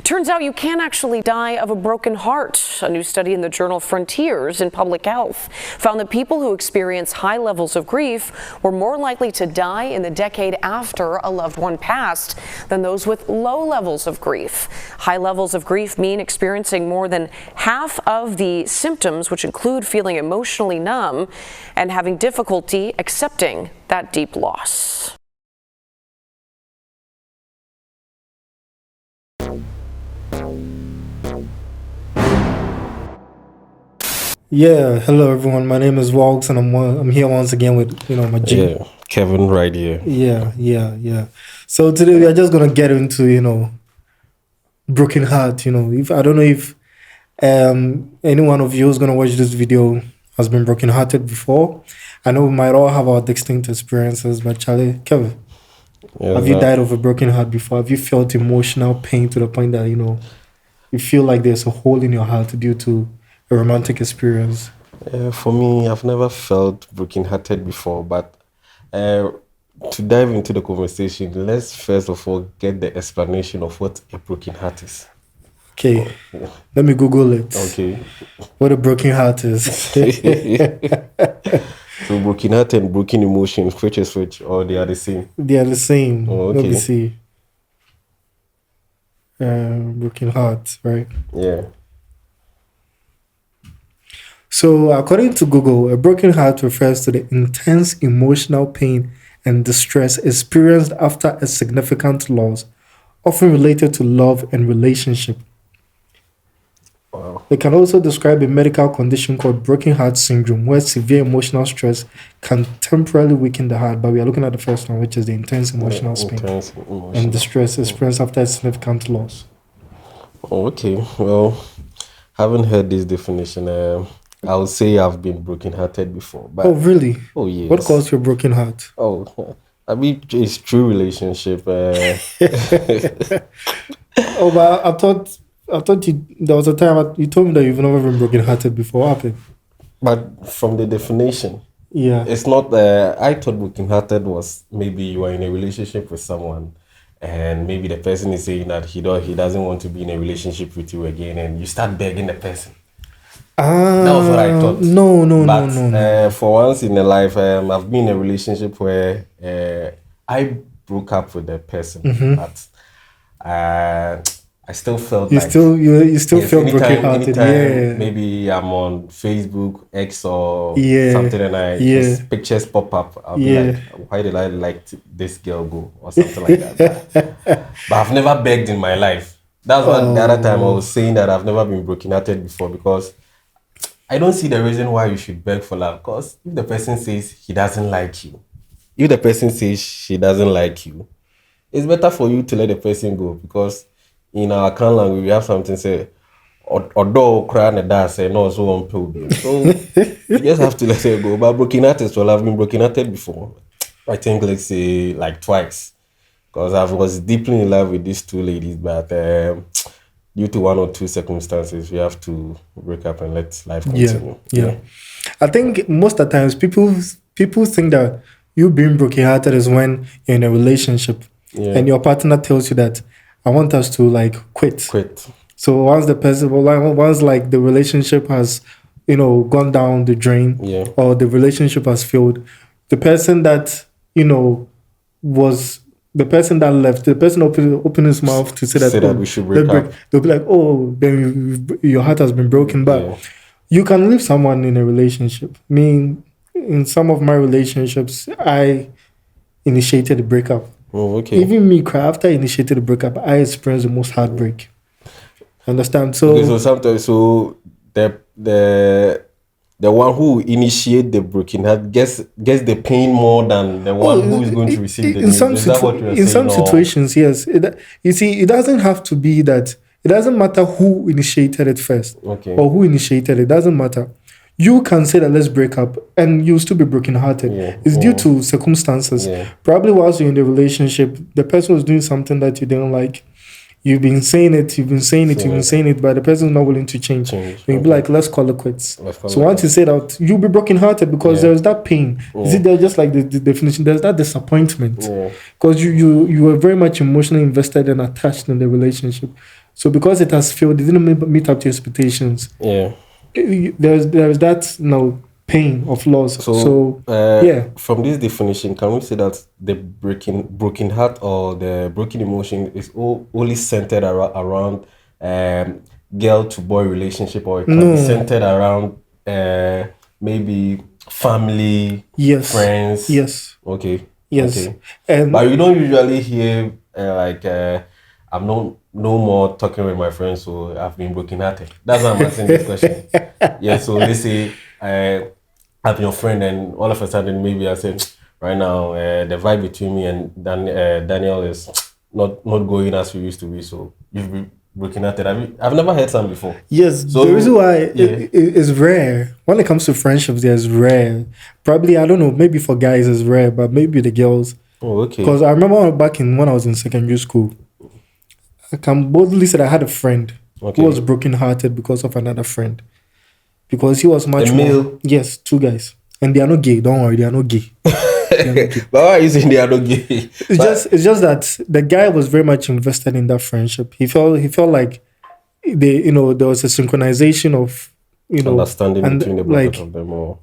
Turns out you can actually die of a broken heart. A new study in the journal Frontiers in Public Health found that people who experience high levels of grief were more likely to die in the decade after a loved one passed than those with low levels of grief. High levels of grief mean experiencing more than half of the symptoms, which include feeling emotionally numb and having difficulty accepting that deep loss. Yeah, hello everyone. My name is Walks, and I'm here once again with my G. Yeah, Kevin right here. Yeah. So today we are just gonna get into broken heart. If I don't know if any one of you who's gonna watch this video has been brokenhearted before. I know we might all have our distinct experiences, but Charlie, Kevin, have you died of a broken heart before? Have you felt emotional pain to the point that you feel like there's a hole in your heart due to a romantic experience? For me, I've never felt brokenhearted before, but to dive into the conversation, let's first of all get the explanation of what a broken heart is. Okay, Let me Google it. Okay. What a broken heart is. So broken heart and broken emotions, which is which, or they are the same? They are the same. Oh, okay. Let me see. Broken heart, right? Yeah. So, according to Google, a broken heart refers to the intense emotional pain and distress experienced after a significant loss, often related to love and relationship. Wow. It can also describe a medical condition called broken heart syndrome, where severe emotional stress can temporarily weaken the heart. But we are looking at the first one, which is the intense emotional pain and distress experienced after a significant loss. Oh, okay. Well, haven't heard this definition. I would say I've been brokenhearted before. But, oh, really? Oh, yes. What caused your broken heart? Oh, I mean, it's true relationship. Oh, but I thought there was a time you told me that you've never been brokenhearted before. What happened? But from the definition, yeah, it's not. I thought brokenhearted was maybe you are in a relationship with someone, and maybe the person is saying that he doesn't want to be in a relationship with you again, and you start begging the person. That was what I thought. No. For once in a life, I've been in a relationship where I broke up with the person, but I still felt you still feel brokenhearted. Yeah. Maybe I'm on Facebook, X, or something, and just pictures pop up. I'll be like, why did I let this girl go, or something like that. But I've never begged in my life. That's what the other time I was saying, that I've never been brokenhearted before, because I don't see the reason why you should beg for love. Because if the person says he doesn't like you, if the person says she doesn't like you, it's better for you to let the person go. Because in our Akan language, we have something say, "Odo cry na da say no so on people." So you just have to let it go. But brokenhearted, well, I've been brokenhearted before. I think let's say like twice, because I was deeply in love with these two ladies, but due to one or two circumstances, we have to break up and let life continue. Yeah. I think most of the times people think that you being brokenhearted is when you're in a relationship and your partner tells you that I want us to quit. So once the relationship has gone down the drain, or the relationship has failed, the person that was the person that left, the person opened his mouth to say that we should break up. They'll be like, oh, then your heart has been broken. But you can leave someone in a relationship. Me, in some of my relationships, I initiated the breakup. Oh, okay. Even me, after I initiated the breakup, I experienced the most heartbreak. Understand? So, okay, so sometimes, the one who initiate the broken heart gets the pain more than the one who is going to receive the news. Is that what you're saying? In some situations, yes. You see, it doesn't have to be that. It doesn't matter who initiated it first, or who initiated it. It doesn't matter. You can say that let's break up, and you'll still be brokenhearted. It's due to circumstances. Probably whilst you're in the relationship, the person was doing something that you didn't like. You've been saying it, but the person is not willing to change. You'll be like, let's call it quits. So once you say that, you'll be brokenhearted because there's that pain. Is it there, just like the definition? There's that disappointment because you were very much emotionally invested and attached in the relationship. So because it has failed, it didn't meet up to expectations. Yeah. There's that pain of loss. So from this definition, can we say that the broken heart or the broken emotion is only centered around girl to boy relationship, or it can be centered around maybe family, friends? Yes. Okay. Yes. Okay. But you don't usually hear I'm no more talking with my friends, so I've been brokenhearted. That's why I'm asking this question. Yeah, so let's say I have your friend, and all of a sudden maybe I said, right now the vibe between me and Daniel is not going as we used to be, so you've been brokenhearted. I've never heard some before. Yes, so the reason why it is rare when it comes to friendships, there's rare. Probably, I don't know, maybe for guys it's rare, but maybe the girls. Oh, okay. Because I remember when I was in secondary school, I can boldly say that I had a friend who was brokenhearted because of another friend. Because he was much more. Yes, 2 guys. And they are not gay. Don't worry, they are not gay. But why are you saying they are not gay? It's just that the guy was very much invested in that friendship. He felt like there was a synchronization of understanding between the both of them, or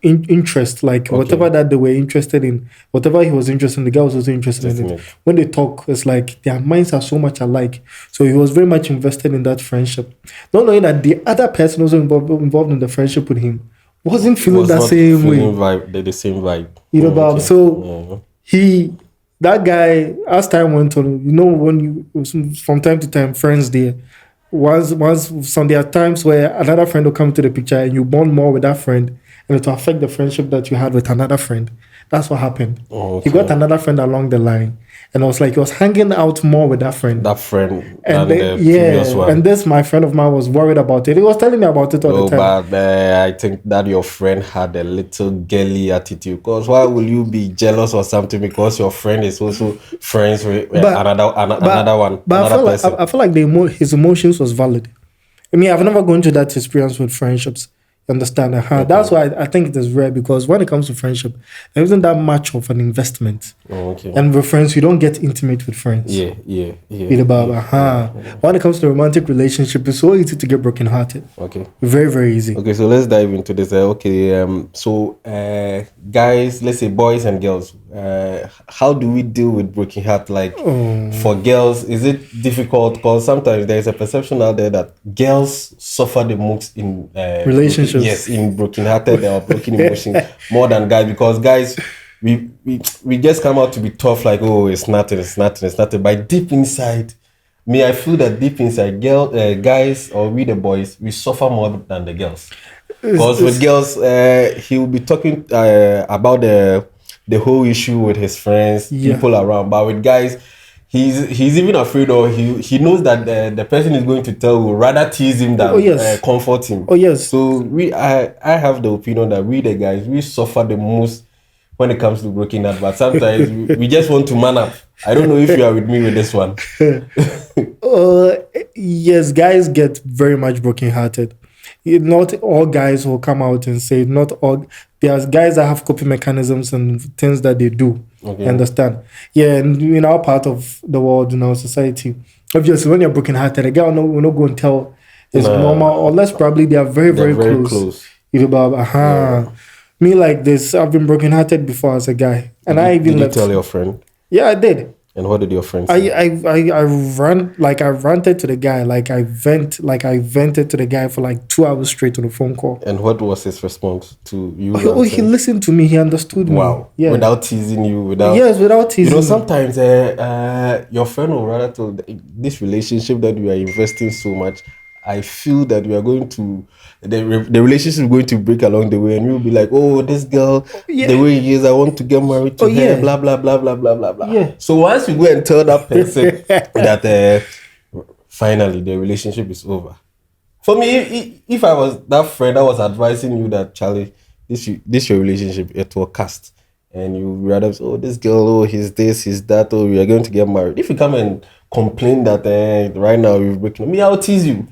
interest, whatever that they were interested in, whatever he was interested in, the guy was also interested in it. When they talk, it's like their minds are so much alike. So he was very much invested in that friendship, not knowing that the other person also involved in the friendship with him wasn't feeling the same vibe. So that guy, as time went on, when you from time to time, friends there. Once there are times where another friend will come to the picture and you bond more with that friend, and it will affect the friendship that you had with another friend. That's what happened. He got another friend along the line, and I was like, he was hanging out more with that friend. And the previous one. And this my friend of mine was worried about it. He was telling me about it all the time. But I think that your friend had a little girly attitude. Because why will you be jealous or something? Because your friend is also friends with another person. I feel like his emotions was valid. I mean, I've never gone through that experience with friendships. Understand? That's why I think it is rare, because when it comes to friendship, there isn't that much of an investment. And with friends, you don't get intimate with friends. Yeah. When it comes to romantic relationship, it's so easy to get brokenhearted. Okay. Very, very easy. Okay, so let's dive into this. Guys, let's say boys and girls, how do we deal with broken heart? For girls, is it difficult? Because sometimes there is a perception out there that girls suffer the most in relationships. Yes, in broken-hearted or broken emotions more than guys, because guys, we just come out to be tough, like, oh, it's nothing. But deep inside, I feel that deep inside, guys, or we the boys, we suffer more than the girls. Because with girls, he will be talking about the whole issue with his friends, people around. But with guys, he's even afraid, or he knows that the person is going to tell will rather tease him than comfort him. Oh yes. So I have the opinion that we the guys, we suffer the most when it comes to broken heart. But sometimes we just want to man up. I don't know if you are with me with this one. Yes, guys get very much brokenhearted. Not all guys will come out and say, not all. There's guys that have coping mechanisms and things that they do. Okay. You understand? Yeah, and in our part of the world, in our society, obviously, when you're brokenhearted, a guy will not go and tell his mama, unless probably they are very, very close. Me like this, I've been brokenhearted before as a guy, and did you tell your friend? Yeah, I did. And what did your friend say? I ranted to the guy, I vented to the guy for 2 hours straight on a phone call. And what was his response to you? He listened to me. He understood me. Wow. Yeah. Without teasing you. Without teasing. Sometimes your friend will rather tell this relationship that we are investing so much, I feel that we are going to the relationship is going to break along the way, and you'll be like, oh, this girl, the way he is, I want to get married to her, blah blah blah blah blah blah blah. Yeah. So once you go and tell that person that finally the relationship is over. For me, if I was that friend, I was advising you that, Charlie, this your relationship, it will cast. And you rather say, oh, this girl, oh, he's this, he's that, oh, we are going to get married. If you come and complain that right now you're breaking up, me, I'll tease you.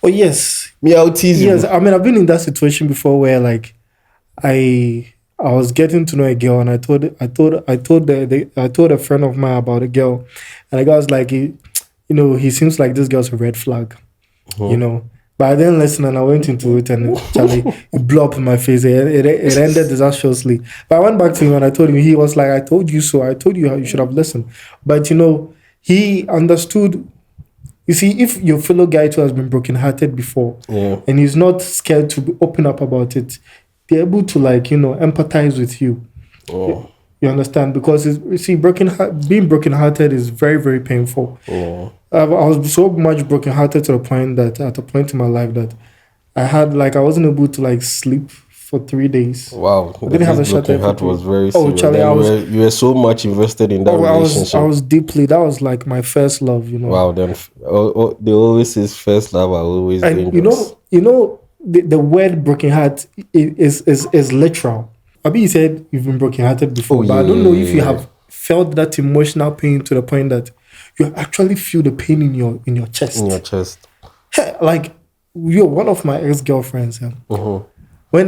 Oh, yes. Me, I'll tease you. Yes, I mean, I've been in that situation before where, I was getting to know a girl, and I told a friend of mine about a girl, and the guy was like, he seems like this girl's a red flag, But I didn't listen and I went into it and Charlie, it blew up in my face. It ended disastrously. But I went back to him and I told him, he was like, I told you so. I told you how you should have listened. But, he understood. You see, if your fellow guy too has been brokenhearted before and he's not scared to open up about it, they're able to empathize with you. Oh. You understand? Because being brokenhearted is very, very painful. Oh. I was so much brokenhearted to the point that at a point in my life that I wasn't able to sleep for 3 days. Wow. I didn't have a shot. Heart was very serious. Oh, Charlie, you were so much invested in that relationship. I was deeply. That was like my first love. Wow. Then they always say first love are always dangerous. The word broken heart is literal. Abi, you said you've been brokenhearted before, but I don't know if you have felt that emotional pain to the point that you actually feel the pain in your chest. In your chest. Like you're one of my ex-girlfriends. When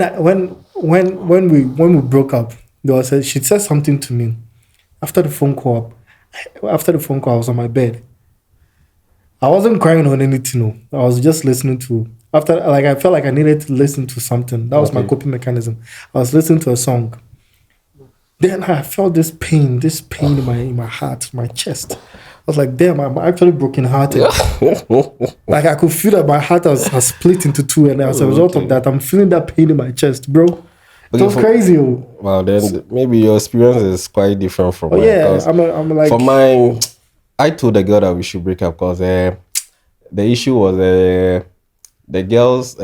we broke up, she said something to me after the phone call. After the phone call, I was on my bed. I wasn't crying on anything. I was just listening to. I felt like I needed to listen to something. That was my coping mechanism. I was listening to a song. Then I felt this pain in my heart, my chest. I was like, damn, I'm actually brokenhearted. Like I could feel that my heart has split into two, and as a result of that, I'm feeling that pain in my chest, bro. It was crazy. Wow, then maybe your experience is quite different from mine. Yeah, I'm like. For mine, I told the girl that we should break up because the issue was the girl's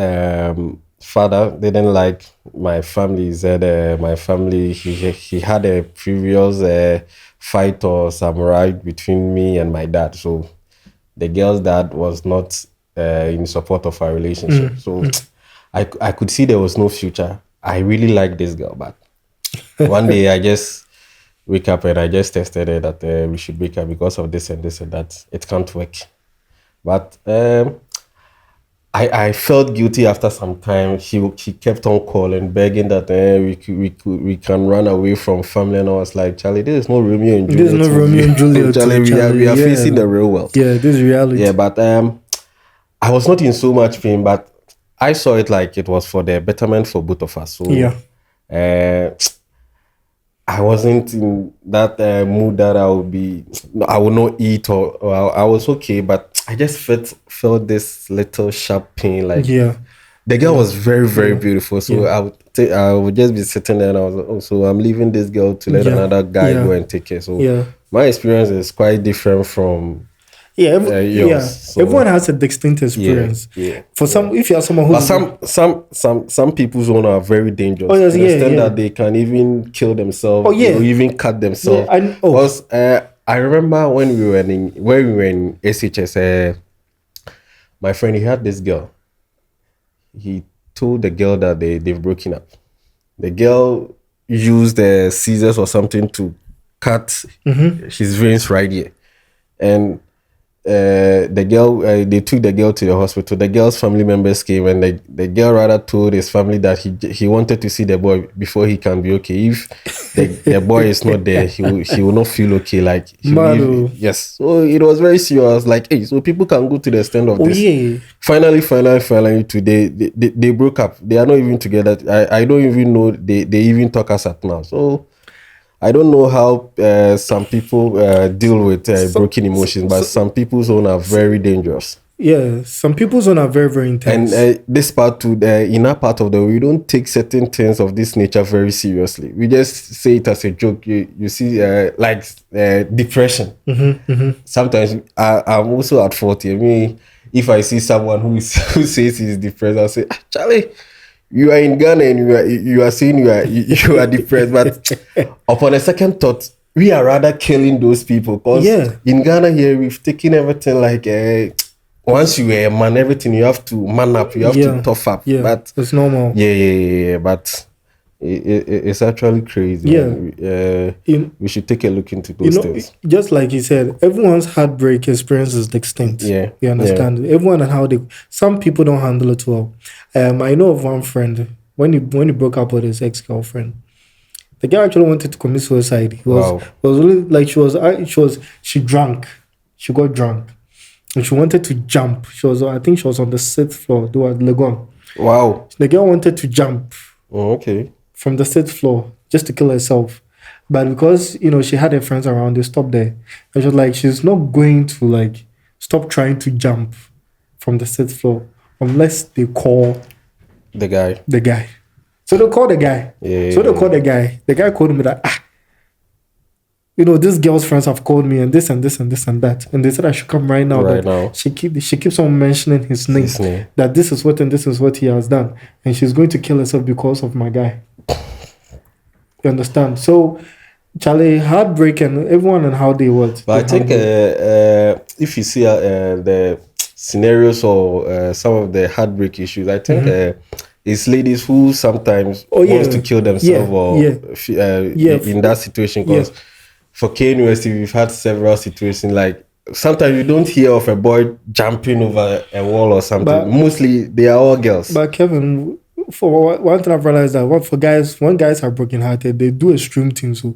father didn't like my family. He said my family, he had a previous fight or some riot between me and my dad. So the girl's dad was not in support of our relationship. So I could see there was no future. I really like this girl, but one day I just wake up and I just texted her that we should break up because of this and this and that. It can't work. But I felt guilty after some time. She kept on calling, begging that we can run away from family, and I was like, Charlie, this is not Romeo and Juliet. This is not Romeo and Juliet. Charlie, we are facing the real world. Yeah, this is reality. Yeah, but I was not in so much pain, but I saw it like it was for the betterment for both of us. So I wasn't in that mood that I would not eat or I was okay, but I just felt this little sharp pain. Like the girl was very, very beautiful. So I would just be sitting there and I was like, so I'm leaving this girl to let another guy go and take care. So my experience is quite different from yours. So, everyone has a distinct experience. For some, if you are someone who, but some people's own are very dangerous. To the extent that they can even kill themselves. Or even cut themselves. Because I remember when we were in SHS, my friend, he had this girl. He told the girl that they've broken up. The girl used scissors or something to cut his veins right here, and the girl, they took the girl to the hospital. The girl's family members came, and the girl rather told his family that he wanted to see the boy before he can be okay. If the boy is not there, he will not feel okay. Like yes. So it was very serious. Like, hey, so people can go to the extent of this. Finally, today they broke up. They are not even together. I don't even know they even talk as at now. So I don't know how some people deal with broken emotions, but some people's own are very dangerous. Yeah, some people's own are very, very intense. And this part too, in our part of the world, we don't take certain things of this nature very seriously. We just say it as a joke. You see, like depression. Sometimes I'm also at fault here. Me, if I see someone who says he's depressed, I'll say, Charlie, you are in Ghana and you are saying you are depressed, but upon a second thought, we are rather killing those people because in Ghana here we've taken everything like once you are a man, everything you have to man up, you have to tough up. Yeah, but it's normal. Yeah. But it's actually crazy. We should take a look into those things. Just like you said, everyone's heartbreak experience is distinct. Yeah, you understand. Everyone and how some people don't handle it well. I know of one friend when he broke up with his ex-girlfriend. The girl actually wanted to commit suicide. Was really like she drank. She got drunk. and she wanted to jump. I think she was on the 6th floor. They were at Legon. Wow. The girl wanted to jump. Oh, okay. From the 6th floor just to kill herself. But because, she had her friends around, they stopped there. And she was like, she's not going to like stop trying to jump from the 6th floor unless they call the guy. So they called the guy. Yeah. So they called the guy. The guy called me that, this girl's friends have called me and this and this and this and that. And they said I should come right now. Right now. She keeps on mentioning his name. That this is what and this is what he has done. And she's going to kill herself because of my guy. You understand? So, Charlie, heartbreak and everyone and how they work. But I think if you see the scenarios or some of the heartbreak issues, I think it's ladies who sometimes wants to kill themselves in that situation. Because for KNUST, we've had several situations like sometimes you don't hear of a boy jumping over a wall or something. But mostly they are all girls. But Kevin, for one thing I've realized that when guys are broken hearted, they do extreme things. So.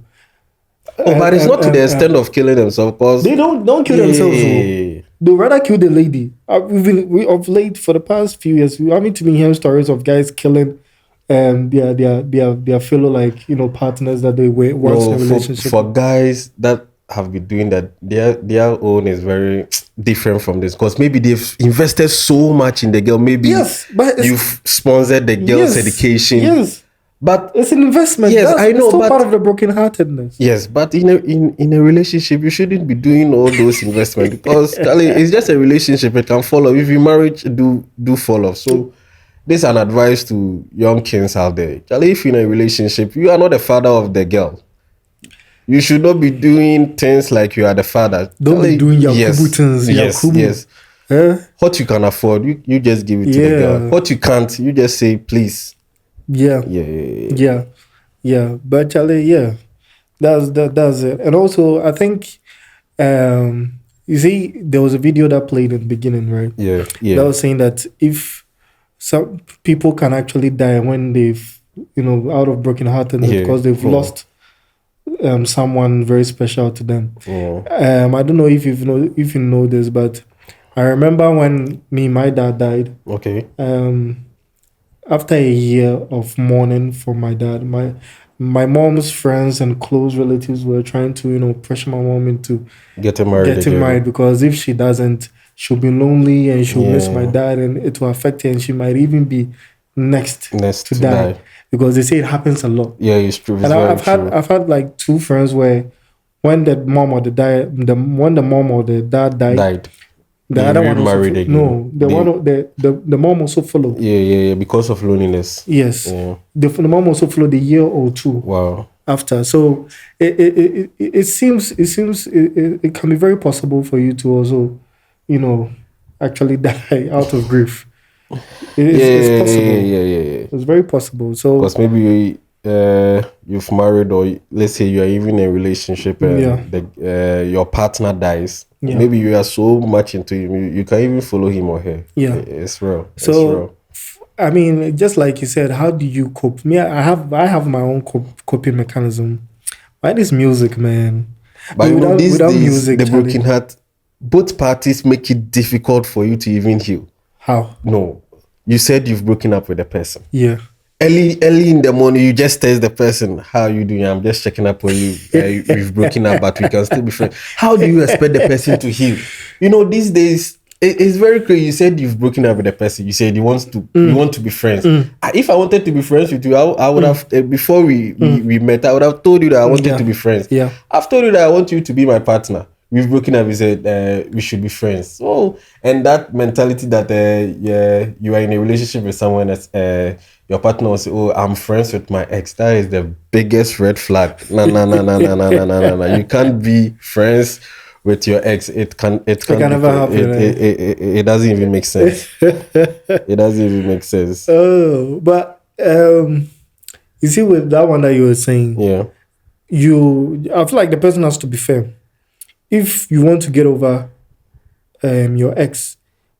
But it's not to the extent of killing themselves, because they don't kill themselves. So. They rather kill the lady. We of late for the past few years, we haven't been hearing stories of guys killing their fellow partners that they were once in a relationship. For guys that have been doing that, their own is very different from this, because maybe they've invested so much in the girl. Maybe but you've sponsored the girl's education. Yes. But it's an investment. Yes, I know. It's still part of the brokenheartedness. Yes, but in a relationship, you shouldn't be doing all those investments, because it's just a relationship. It can fall off. If you marriage do fall off. So this is an advice to young kings out there. Charlie, if you're in a relationship, you are not the father of the girl. You should not be doing things like you are the father. Don't be doing Yakubu things. Yes. What you can afford, you just give it to the girl. What you can't, you just say please. Yeah. But Charlie, that's it. And also, I think, you see, there was a video that played in the beginning, right? Yeah. That was saying that if some people can actually die when they've, out of brokenheartedness because they've lost someone very special to them. I don't know if you know this, but I remember when my dad died. Okay. After a year of mourning for my dad, my mom's friends and close relatives were trying to, pressure my mom into getting married because if she doesn't, she'll be lonely and she'll miss my dad, and it will affect her, and she might even be next to die. Because they say it happens a lot. Yeah, it's true. And I've had like two friends where when the mom or the dad died. The other one married again. No, the mom also followed. Yeah, because of loneliness. Yes, the mom also followed a year or two. Wow. After, so it seems it can be very possible for you to also, actually die out of grief. It's possible. Yeah. It's very possible. So because maybe you've married, or let's say you are even in a relationship and your partner dies. Yeah. Maybe you are so much into him, you can even follow him or her. Yeah, it's real. So, I mean, just like you said, how do you cope? Me, I have my own coping mechanism. Mine is music, man. But without music, the broken heart, both parties make it difficult for you to even heal. How? No, you said you've broken up with a person. Yeah. Early in the morning, you just text the person, how are you doing? I'm just checking up on you. We've broken up, but we can still be friends. How do you expect the person to heal? These days, it's very crazy. You said you've broken up with the person. You said you want to be friends. If I wanted to be friends with you, I would have, before we met, I would have told you that I wanted to be friends. Yeah. I've told you that I want you to be my partner. We've broken up. We said we should be friends. So, and that mentality that you are in a relationship with someone that's your partner will say, "Oh, I'm friends with my ex." That is the biggest red flag. No. You can't be friends with your ex. It can never happen. It doesn't even make sense. It doesn't even make sense. Oh, but you see, with that one that you were saying, I feel like the person has to be firm. If you want to get over your ex,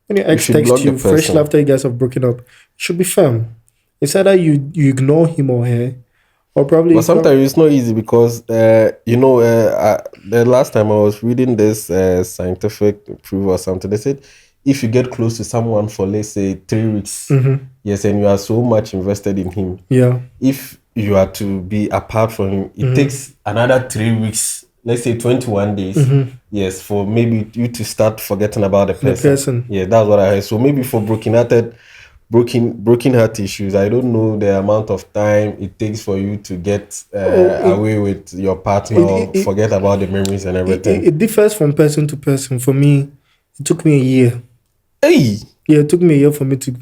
when your ex texts you freshly after you guys have broken up, you should be firm. It's either you ignore him or her, Or probably. But sometimes it's not easy because the last time I was reading this scientific proof or something, they said if you get close to someone for let's say 3 weeks, yes, and you are so much invested in him, if you are to be apart from him, it takes another 3 weeks, let's say 21 days, yes, for maybe you to start forgetting about the person. Yeah, that's what I heard. So maybe for broken heart issues, I don't know the amount of time it takes for you to get away with your partner or forget about the memories and everything. It differs from person to person. For me, it took me a year. Hey! Yeah, it took me a year for me to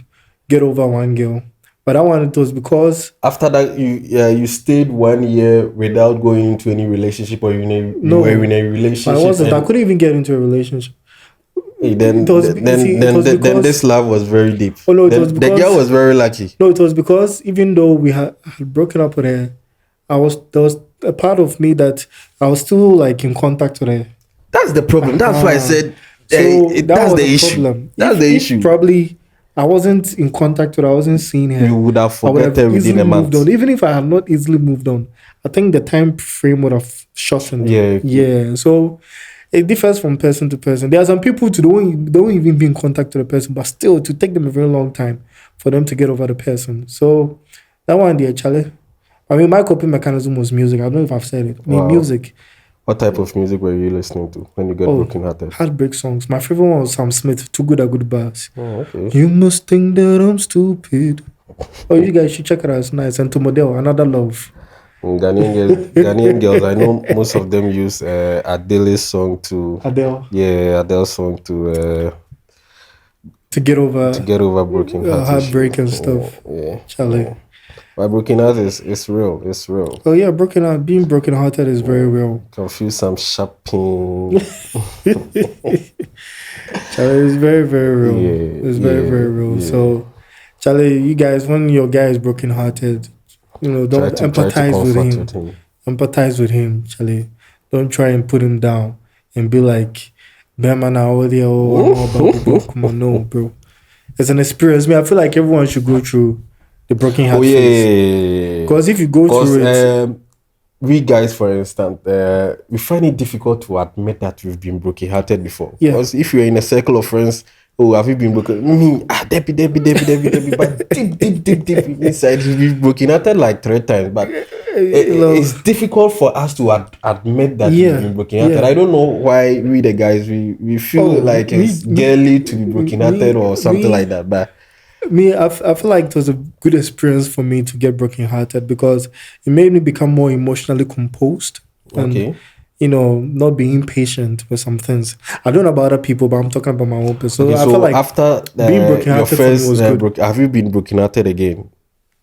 get over one girl. But that one, it was because... After that, you stayed 1 year without going into any relationship, or you were in a relationship? I couldn't even get into a relationship. Hey, then this love was very deep. Oh, no, it was because, the girl was very lucky. No, it was because even though we had broken up with her, there was a part of me that I was still like in contact with her. That's the problem. That's why I said that's the issue. That's the issue. Probably I wasn't in contact with her, I wasn't seeing her. You would have forgotten within a month. Even if I had not easily moved on, I think the time frame would have shortened. Yeah. So it differs from person to person. There are some people who don't even be in contact with the person, but still to take them a very long time for them to get over the person. So that one, dear Charlie. I mean, my coping mechanism was music. I don't know if I've said it. I mean, music. What type of music were you listening to when you got broken hearted? Heartbreak songs. My favorite one was Sam Smith, Too Good at Good Bars. Oh, okay. You must think that I'm stupid. Oh, you guys should check it out. It's nice. And to Model, Another Love. Ghanaian girls, I know most of them use Adele's song to... Adele? Yeah, Adele's song to get over broken heart. Heartbreak and stuff. Yeah. Charlie. Yeah. But broken heart is real. It's real. Oh yeah, being broken hearted is very real. Can feel some shopping. Charlie, it's very, very real. Yeah, it's very, very real. Yeah. So, Charlie, you guys, when your guy is broken hearted, don't empathize with him. Empathize with him, Charlie. Don't try and put him down and be like, come on, no, bro. It's an experience. I feel like everyone should go through the broken heart phase. Because if you go through it... we guys, for instance, we find it difficult to admit that we've been broken-hearted before. Yeah. Because if you're in a circle of friends, have you been broken? Debbie. But deep inside, you've been broken-hearted like 3 times. But it's difficult for us to admit that we've been broken-hearted. Yeah. I don't know why we, the guys, we feel like it's girly to be broken-hearted or something like that. But I feel like it was a good experience for me to get broken-hearted because it made me become more emotionally composed and, not being impatient with some things. I don't know about other people, but I'm talking about my own person. So I feel like after being broken-hearted was good. Have you been broken-hearted again?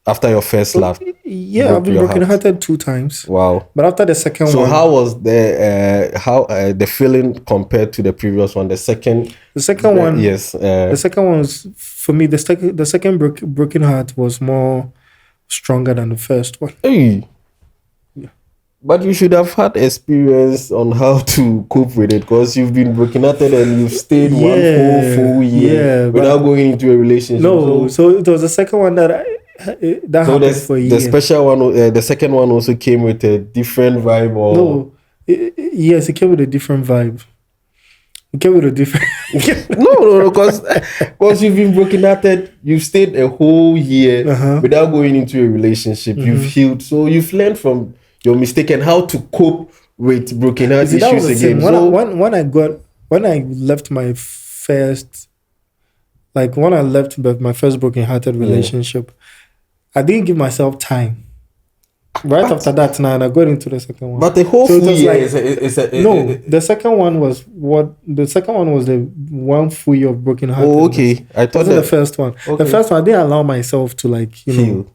After your first love? Yeah, I've been broken-hearted 2 times. Wow. But after the second one... So how was the feeling compared to the previous one? The second one... Yes. The second one was... For me, the second broken heart was more stronger than the first one. Hey. Yeah. But you should have had experience on how to cope with it because you've been broken-hearted and you've stayed one full year without going into a relationship. No, so it was the second one that happened for a year. The special one, the second one also came with a different vibe, or no? Yes, it came with a different vibe. It came with a different. no, because you've been broken-hearted, you've stayed a whole year without going into a relationship. You've healed, so you've learned from your mistake and how to cope with broken-heart issues again. When I left my first broken-hearted relationship, I didn't give myself time. After that, now I got into the second one. But the whole full year the second one was the 1 full year of broken heart. Oh, okay. I thought that the first one. Okay. The first one I didn't allow myself to heal.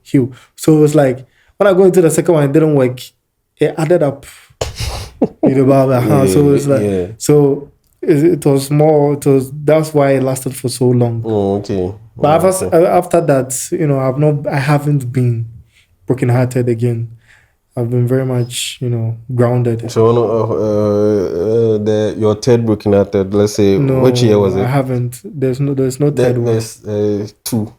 So it was like when I go into the second one, it didn't work. It added up. So it was like so. It was more. That's why it lasted for so long. Oh, okay. But after that, I haven't been broken-hearted again. I've been very much, grounded. So, your third broken-hearted, let's say, which year was it? I haven't. There's no third one. There's 2.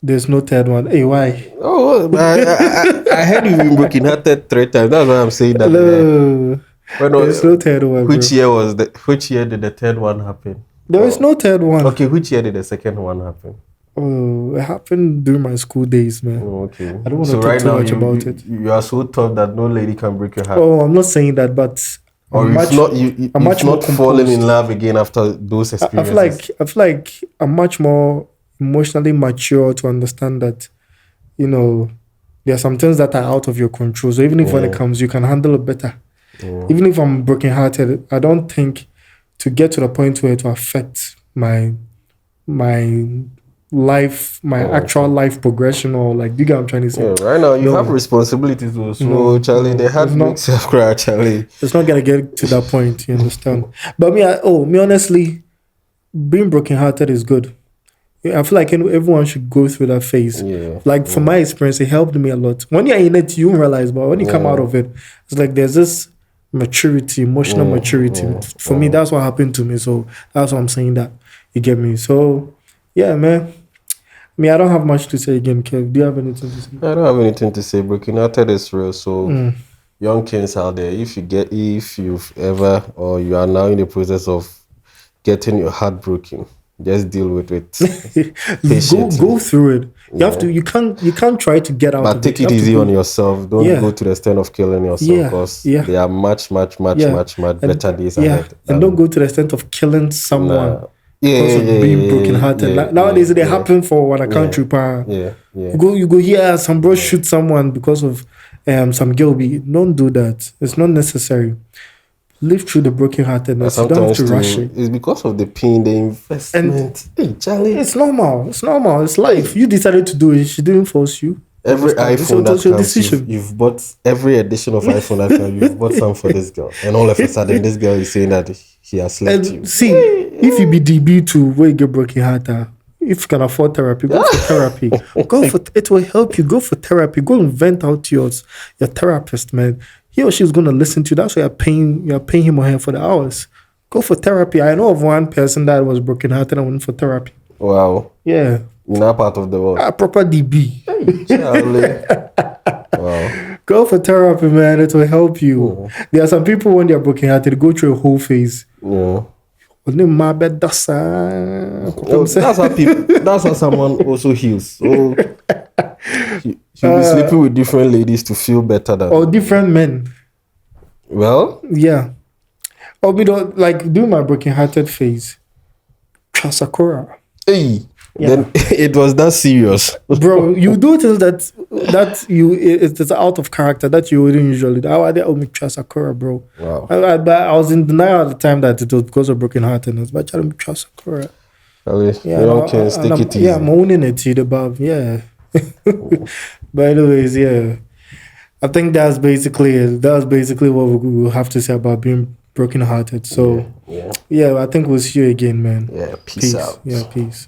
There's no third one. Hey, why? Oh, I heard you've been broken-hearted 3 times. That's why I'm saying that. No. There's no third one. Which year did the third one happen? There is no third one. Okay, which year did the second one happen? Oh, it happened during my school days, man. Oh, okay. I don't want to talk too much about it. You are so tough that no lady can break your heart. Oh, I'm not saying that, but you've not fallen in love again after those experiences. I feel like I'm much more emotionally mature to understand that, there are some things that are out of your control. So even if when it comes, you can handle it better. Even if I'm brokenhearted, I don't think to get to the point where it will affect my life, actual life progression, or like, you get what I'm trying to say? Yeah, right now you have responsibilities also. Charlie, they had to self-cry, Charlie. It's not gonna get to that point, you understand? But me honestly, being brokenhearted is good. I feel like everyone should go through that phase. Yeah. Like from my experience, it helped me a lot. When you're in it, you don't realize, but when you come out of it, it's like there's this maturity, emotional maturity. For me, that's what happened to me. So that's why I'm saying that. You get me? So yeah, man. I don't have much to say again, Kev. Do you have anything to say? I don't have anything to say. Brokenhearted is real. So young kids out there, if you've ever, or you are now in the process of getting your heart broken, just deal with it. Go through it. You have to. You can't try to get out. But take it easy on yourself. Don't go to the extent of killing yourself, because there are much better days ahead. And don't go to the extent of killing someone. Because of being brokenhearted. Nowadays they happen for a country. You go here, some bro shoot someone because of some girl. Don't do that. It's not necessary. Live through the brokenheartedness. You don't have to rush it. It's because of the pain, the investment. Hey, Charlie. It's normal. It's life. You decided to do it. She didn't force you. Every iPhone that comes, you've bought every edition of iPhone that comes, you've bought some for this girl. And all of a sudden, this girl is saying that he has slept you. See, if you be DB to where you get broken heart, if you can afford therapy, go for therapy. It will help you. Go for therapy. Go and vent out to your therapist, man. He or she is going to listen to you. That's why you're paying him or her for the hours. Go for therapy. I know of one person that was brokenhearted and went for therapy. Wow. Yeah. In that part of the world. Proper DB. Wow. Go for therapy, man. It will help you. There are some people when they're brokenhearted, go through a whole phase. Yeah. That's how someone also heals. So you'll be sleeping with different ladies to feel better than, or different men. Well, yeah. Or we don't like do my brokenhearted phase. Sakura. Hey. Yeah. Then it was that serious, bro. You do things it's out of character that you wouldn't usually do. How are they Sakura, bro? Wow. I was in denial at the time that it was because of brokenheartedness, but I don't trust Sakura. Take it easy. Yeah, I'm owning it to the above. Yeah. But anyways, yeah. I think that's basically it. That's basically what we will have to say about being brokenhearted. So yeah, I think we'll see you again, man. Yeah, peace out. Yeah, peace.